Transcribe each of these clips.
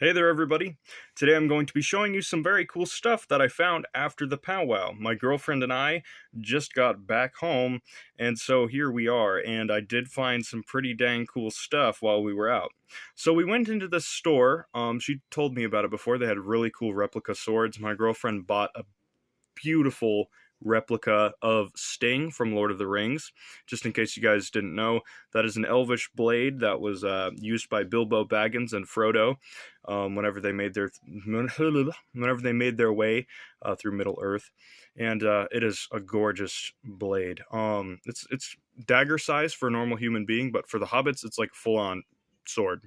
Hey there everybody! Today I'm going to be showing you some very cool stuff that I found after the powwow. My girlfriend and I just got back home, and so here we are, and I did find some pretty dang cool stuff while we were out. So we went into the store. She told me about it before. They had really cool replica swords. My girlfriend bought a beautiful replica of Sting from Lord of the Rings. Just in case you guys didn't know, that is an elvish blade that was used by Bilbo Baggins and Frodo whenever they made their way through Middle Earth, and it is a gorgeous blade. It's dagger size for a normal human being, but for the hobbits, it's like a full-on sword.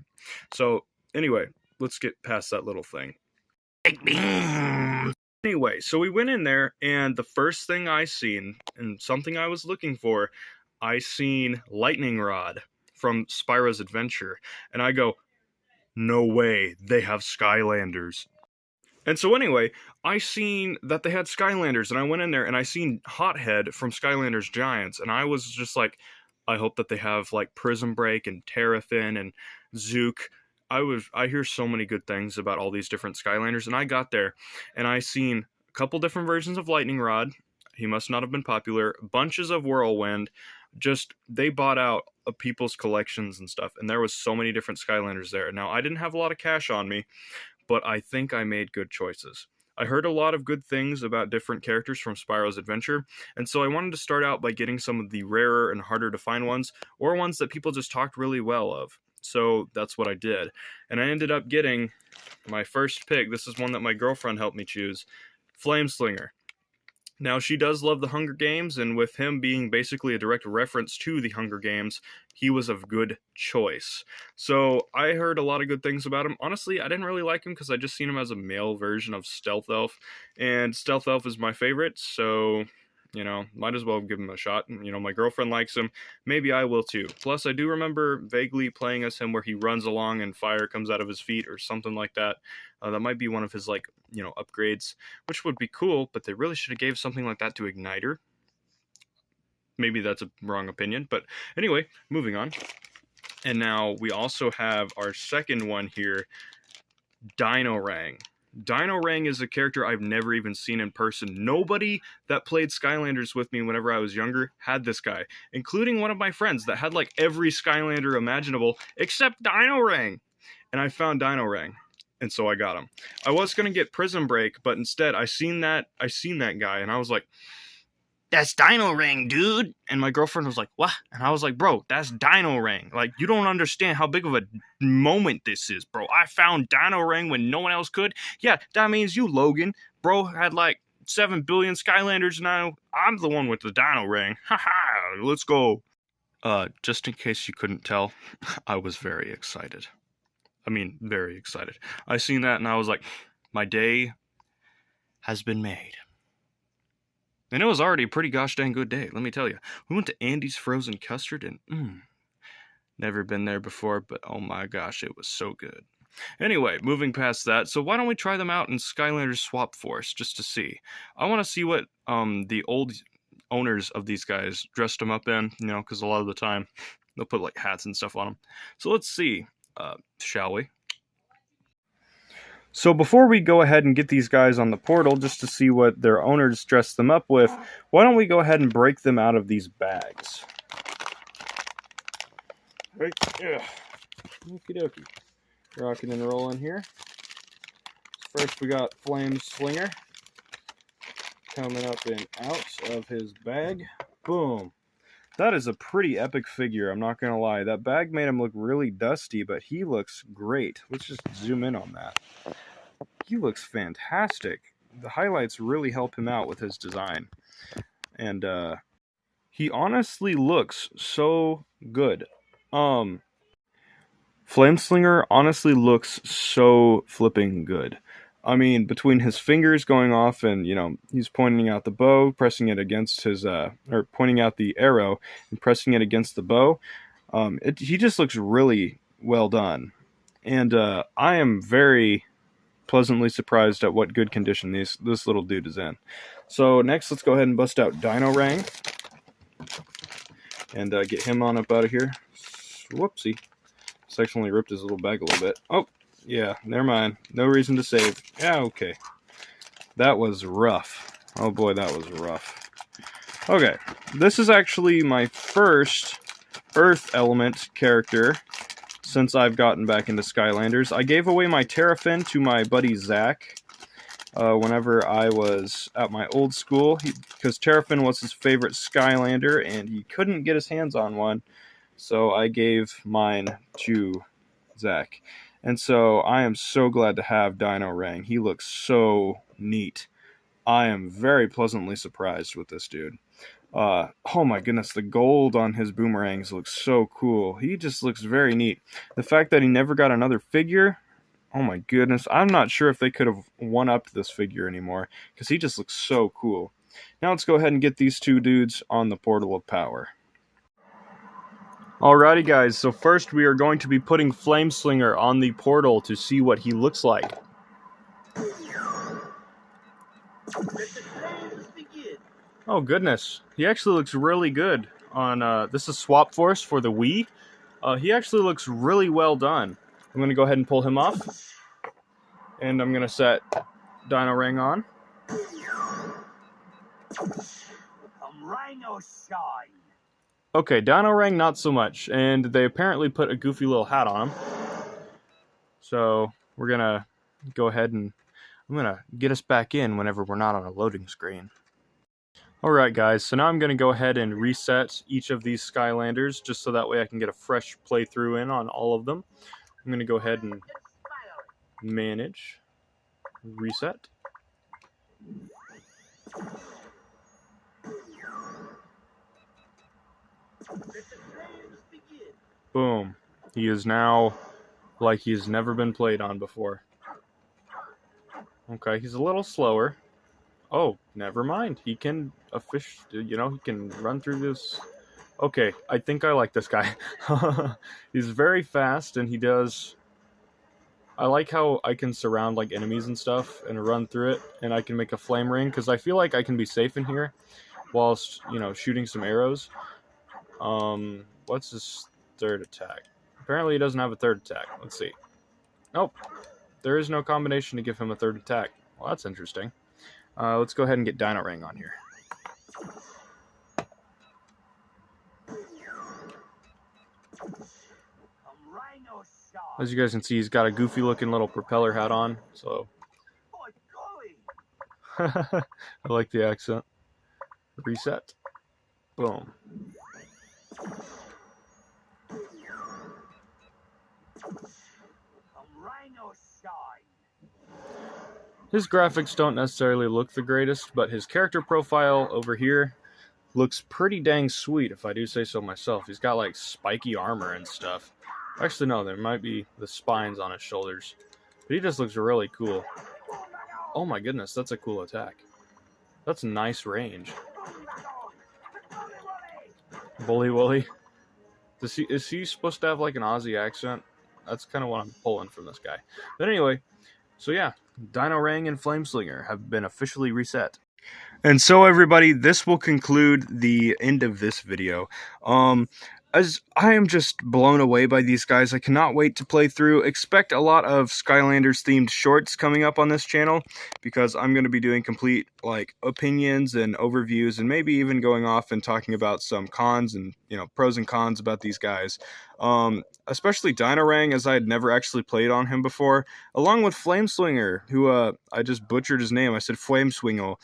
So anyway, let's get past that little thing. Anyway, so we went in there, and the first thing I seen, and something I was looking for, I seen Lightning Rod from Spyro's Adventure, and I go, no way, they have Skylanders. And so anyway, I seen that they had Skylanders, and I went in there, and I seen Hothead from Skylanders Giants, and I was just like, I hope that they have, like, Prism Break, and Terrafin, and Zook. I hear so many good things about all these different Skylanders, and I got there, and I seen a couple different versions of Lightning Rod. He must not have been popular. Bunches of Whirlwind. Just, they bought out people's collections and stuff, and there was so many different Skylanders there. Now, I didn't have a lot of cash on me, but I think I made good choices. I heard a lot of good things about different characters from Spyro's Adventure, and so I wanted to start out by getting some of the rarer and harder to find ones, or ones that people just talked really well of. So that's what I did. And I ended up getting my first pick. This is one that my girlfriend helped me choose. Flameslinger. Now, she does love the Hunger Games, and with him being basically a direct reference to the Hunger Games, he was a good choice. So I heard a lot of good things about him. Honestly, I didn't really like him because I just seen him as a male version of Stealth Elf, and Stealth Elf is my favorite, so, you know, might as well give him a shot. You know, my girlfriend likes him. Maybe I will too. Plus, I do remember vaguely playing as him where he runs along and fire comes out of his feet or something like that. That might be one of his, like, you know, upgrades, which would be cool, but they really should have gave something like that to Igniter. Maybe that's a wrong opinion, but anyway, moving on. And now we also have our second one here, Dino-rang. Dino-rang is a character I've never even seen in person. Nobody that played Skylanders with me whenever I was younger had this guy, including one of my friends that had like every Skylander imaginable except Dino-rang. And I found Dino-rang, and so I got him. I was gonna get Prism Break, but instead I seen that guy, and I was like, that's Dino-rang, dude. And my girlfriend was like, what? And I was like, bro, that's Dino-rang. Like, you don't understand how big of a moment this is, bro. I found Dino-rang when no one else could. Yeah, that means you, Logan. Bro had like 7 billion Skylanders now. I'm the one with the Dino-rang. Haha, let's go. Just in case you couldn't tell, I was very excited. I mean, very excited. I seen that and I was like, my day has been made. And it was already a pretty gosh dang good day, let me tell you. We went to Andy's Frozen Custard, and never been there before, but oh my gosh, it was so good. Anyway, moving past that, so why don't we try them out in Skylanders Swap Force, just to see. I want to see what the old owners of these guys dressed them up in, you know, because a lot of the time, they'll put like hats and stuff on them. So let's see, shall we? So before we go ahead and get these guys on the portal, just to see what their owners dressed them up with, why don't we go ahead and break them out of these bags? Right, yeah. Okie dokie. Rocking and rolling here. First we got Flameslinger coming up and out of his bag. Boom. That is a pretty epic figure, I'm not going to lie. That bag made him look really dusty, but he looks great. Let's just zoom in on that. He looks fantastic. The highlights really help him out with his design. And he honestly looks so good. Flameslinger honestly looks so flipping good. I mean, between his fingers going off and, you know, he's pointing out the bow, pressing it against his, or pointing out the arrow and pressing it against the bow, he just looks really well done. And I am very pleasantly surprised at what good condition this little dude is in. So next, let's go ahead and bust out Dino-rang and get him on up out of here. Whoopsie. Just accidentally ripped his little bag a little bit. Oh, Yeah, never mind. No reason to save. Yeah, okay. That was rough. Oh boy, that was rough. Okay, this is actually my first Earth Element character since I've gotten back into Skylanders. I gave away my Terrafin to my buddy Zach whenever I was at my old school, because Terrafin was his favorite Skylander and he couldn't get his hands on one, so I gave mine to Zach. And so I am so glad to have Dino-rang. He looks so neat. I am very pleasantly surprised with this dude. Oh my goodness, the gold on his boomerangs looks so cool. He just looks very neat. The fact that he never got another figure, oh my goodness, I'm not sure if they could have one-upped this figure anymore, because he just looks so cool. Now let's go ahead and get these two dudes on the Portal of Power. Alrighty guys, so first we are going to be putting Flameslinger on the portal to see what he looks like. Oh goodness, he actually looks really good on, this is Swap Force for the Wii. He actually looks really well done. I'm going to go ahead and pull him off. And I'm going to set Dino-rang on. Okay, Dino-rang not so much, and they apparently put a goofy little hat on him. So we're going to go ahead and I'm going to get us back in whenever we're not on a loading screen. Alright guys, so now I'm going to go ahead and reset each of these Skylanders, just so that way I can get a fresh playthrough in on all of them. I'm going to go ahead and manage, reset. Boom. He is now like he's never been played on before. Okay, he's a little slower. Oh, never mind. He can he can run through this. Okay, I think I like this guy. He's very fast, and he does... I like how I can surround like enemies and stuff and run through it, and I can make a flame ring, because I feel like I can be safe in here whilst, shooting some arrows. What's his third attack? Apparently he doesn't have a third attack. Let's see. Nope. There is no combination to give him a third attack. Well, that's interesting. Let's go ahead and get Dino-rang on here. As you guys can see, he's got a goofy looking little propeller hat on, so I like the accent. Reset. Boom. His graphics don't necessarily look the greatest, but his character profile over here looks pretty dang sweet, if I do say so myself. He's got like spiky armor and stuff. Actually, no, there might be the spines on his shoulders. But he just looks really cool. Oh my goodness, that's a cool attack. That's nice range. Bully Wooly. Is he supposed to have like an Aussie accent? That's kind of what I'm pulling from this guy. But anyway, so yeah, Dino-rang and Flameslinger have been officially reset. And so everybody, this will conclude the end of this video. As I am just blown away by these guys, I cannot wait to play through. Expect a lot of Skylanders themed shorts coming up on this channel, because I'm going to be doing complete like opinions and overviews, and maybe even going off and talking about some cons and pros and cons about these guys. Especially Dino-rang, as I had never actually played on him before, along with Flameslinger, who I just butchered his name. I said Flameslinger,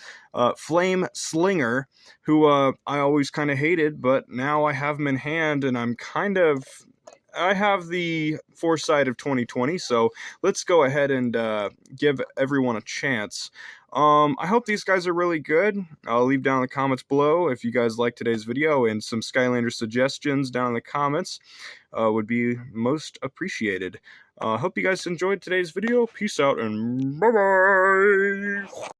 who I always kind of hated, but now I have him in hand, and I have the foresight of 2020, so let's go ahead and give everyone a chance. I hope these guys are really good. I'll leave down in the comments below if you guys like today's video, and some Skylander suggestions down in the comments would be most appreciated. Hope you guys enjoyed today's video. Peace out and bye-bye!